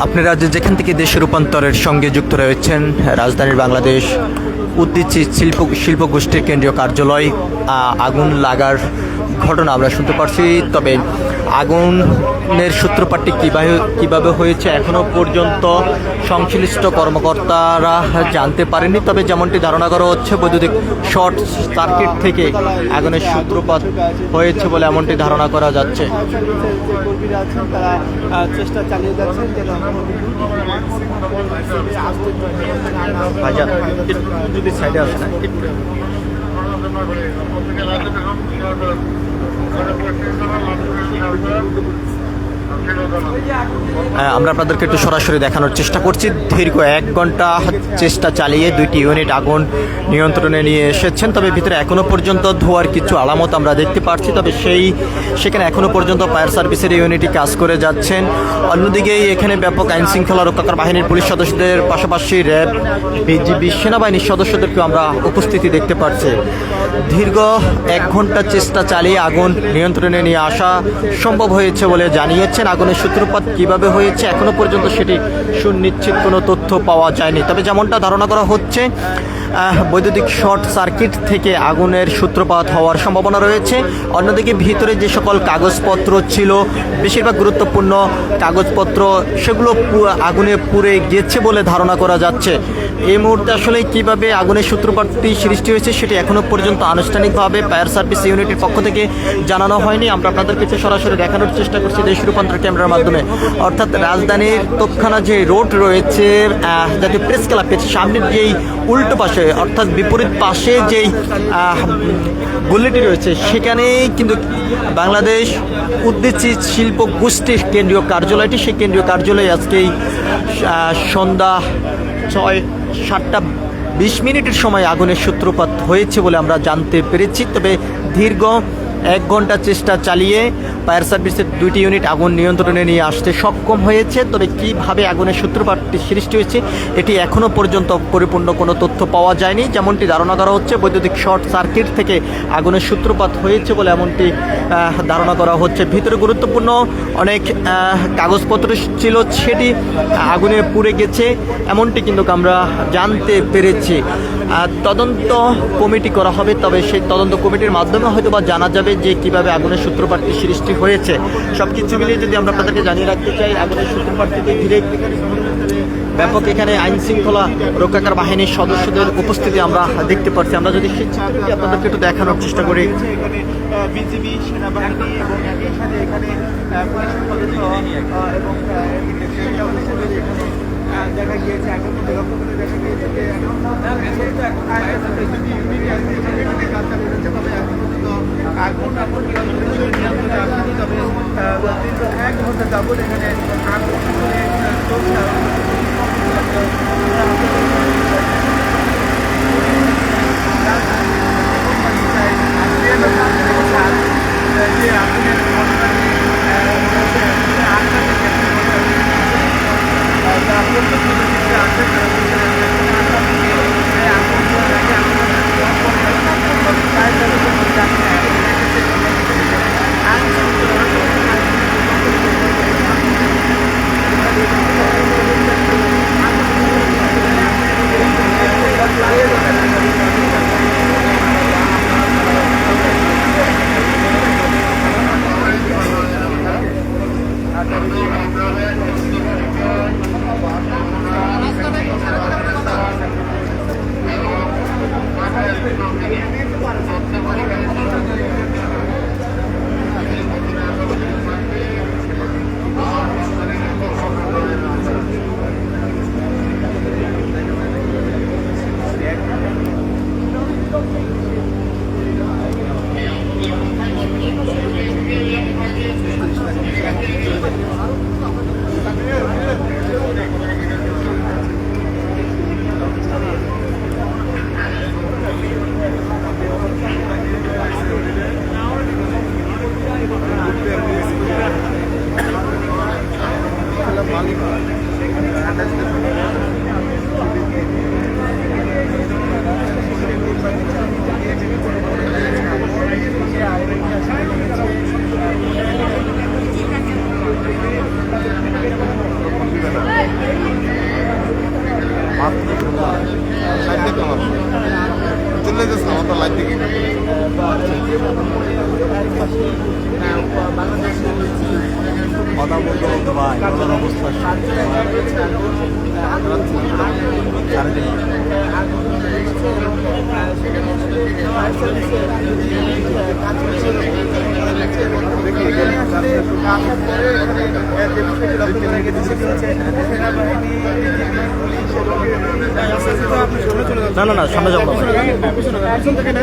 আপনারা যেখান থেকে দেশের রূপান্তরের সঙ্গে যুক্ত রয়েছেন, রাজধানীর বাংলাদেশ উদ্ভিদচিত শিল্প গোষ্ঠীর কেন্দ্রীয় কার্যালয় আগুন লাগার ঘটনা আমরা শুনতে পারছি। তবে আগুনের সূত্রপাতটি কীভাবে হয়েছে এখনও পর্যন্ত সংশ্লিষ্ট কর্মকর্তারা জানতে পারেনি। তবে যেমনটি ধারণা করা হচ্ছে, বৈদ্যুতিক শর্ট সার্কিট থেকে আগুনের সূত্রপাত হয়েছে বলে এমনটি ধারণা করা যাচ্ছে। চেষ্টা চালিয়ে যাচ্ছেন যদি সাইডে আসে না আমরা আপনাদেরকে একটু সরাসরি দেখানোর চেষ্টা করছি। দীর্ঘ 1 ঘন্টা চেষ্টা চালিয়ে 2টি ইউনিট আগুন নিয়ন্ত্রণে নিয়ে এসেছেন। তবে ভিতরে এখনো পর্যন্ত ধোঁয়ার কিছু আলামত আমরা দেখতে পাচ্ছি। তবে সেখানে এখনো পর্যন্ত ফায়ার সার্ভিসের ইউনিটই কাজ করে যাচ্ছেন। অন্যদিকে এখানে ব্যাপক আইন শৃঙ্খলা রক্ষাকারী বাহিনীর পুলিশ সদস্যদের পাশাপাশি র্যাব, বিজিবি, সেনাবাহিনীর সদস্যদেরকেও আমরা উপস্থিতি দেখতে পাচ্ছি। দীর্ঘ 1 ঘন্টা চেষ্টা চালিয়ে আগুন নিয়ন্ত্রণে নিয়ে আসা সম্ভব হয়েছে বলে জানিয়েছেন। আগুনের সূত্রপাত কিভাবে হয়েছে এখনো পর্যন্ত সেটি সুনিশ্চিত কোনো তথ্য পাওয়া যায়নি। তবে যেমনটা ধারণা করা হচ্ছে, বৈদ্যুতিক শর্ট সার্কিট থেকে আগুনের সূত্রপাত হওয়ার সম্ভাবনা রয়েছে। অন্যদিকে ভিতরে যে সকল কাগজপত্র ছিল, বেশিরভাগ গুরুত্বপূর্ণ কাগজপত্র, সেগুলো আগুনে পুড়ে গেছে বলে ধারণা করা যাচ্ছে। এই মুহূর্তে আসলে কিভাবে আগুনের সূত্রপাতটি সৃষ্টি হয়েছে সেটি এখনো পর্যন্ত আনুষ্ঠানিকভাবে ফায়ার সার্ভিস ইউনিটের পক্ষ থেকে জানানো হয়নি। আমরা আপনাদের কাছে সরাসরি দেখানোর চেষ্টা করছি দেশ রূপান্তর ক্যামেরার মাধ্যমে। অর্থাৎ রাজধানীর তোপখানা যে রোড রয়েছে, জাতীয় প্রেস ক্লাবের সামনের যেই উল্টো পাশে অর্থাৎ বিপরীত পাশে যেই গলিটি রয়েছে, সেখানেই কিন্তু বাংলাদেশ উদ্ভিদচিত শিল্প গোষ্ঠীর কেন্দ্রীয় কার্যালয়টি, সেই কেন্দ্রীয় কার্যালয়ে আজকেই সন্ধ্যা 7:20 সময় আগুনের সূত্রপাত হয়েছে বলে আমরা জানতে পেরেছি। তবে দীর্ঘ 1 ঘন্টা চেষ্টা চালিয়ে ফায়ার সার্ভিসের 2টি ইউনিট আগুন নিয়ন্ত্রণে নিয়ে আসতে সক্ষম হয়েছে। তবে কিভাবে আগুনের সূত্রপাতটি সৃষ্টি হয়েছে এটি এখনও পর্যন্ত পরিপূর্ণ কোনো তথ্য পাওয়া যায়নি। যেমনটি ধারণা করা হচ্ছে, বৈদ্যুতিক শর্ট সার্কিট থেকে আগুনের সূত্রপাত হয়েছে বলে এমনটি ধারণা করা হচ্ছে। ভিতরে গুরুত্বপূর্ণ অনেক কাগজপত্র ছিল, সেটি আগুনে পুড়ে গেছে এমনটি কিন্তু আমরা জানতে পেরেছি। তদন্ত কমিটি করা হবে, তবে সেই তদন্ত কমিটির মাধ্যমে হয়তো বা জানা যাবে যে কিভাবে আগুনের সূত্রপাতটি সৃষ্টি হয়েছে। সব কিছু মিলিয়ে যদি আমরা আপনাদেরকে জানিয়ে রাখতে চাই, আগুনের সূত্রপাতটিকে ঘিরে ব্যাপক এখানে আইন শৃঙ্খলা রক্ষাকারী বাহিনীর সদস্যদের উপস্থিতি আমরা দেখতে পাচ্ছি। আমরা যদি সেই চিত্রটি আপনাদেরকে একটু দেখানোর চেষ্টা করি, বিজিবি, সেনাবাহিনী এবং একই সাথে এখানে পুলিশ সদস্য এবং দেখা গিয়েছে, এখন লক্ষ্য করে দেখা গিয়েছে যে আগুন নিয়ন্ত্রণে আসেনি। তবে 1 ঘন্টা যাবত এখানে আগুন যে আগুনের ভাই বলার অবস্থা না না না সামনে যাবো না এখানে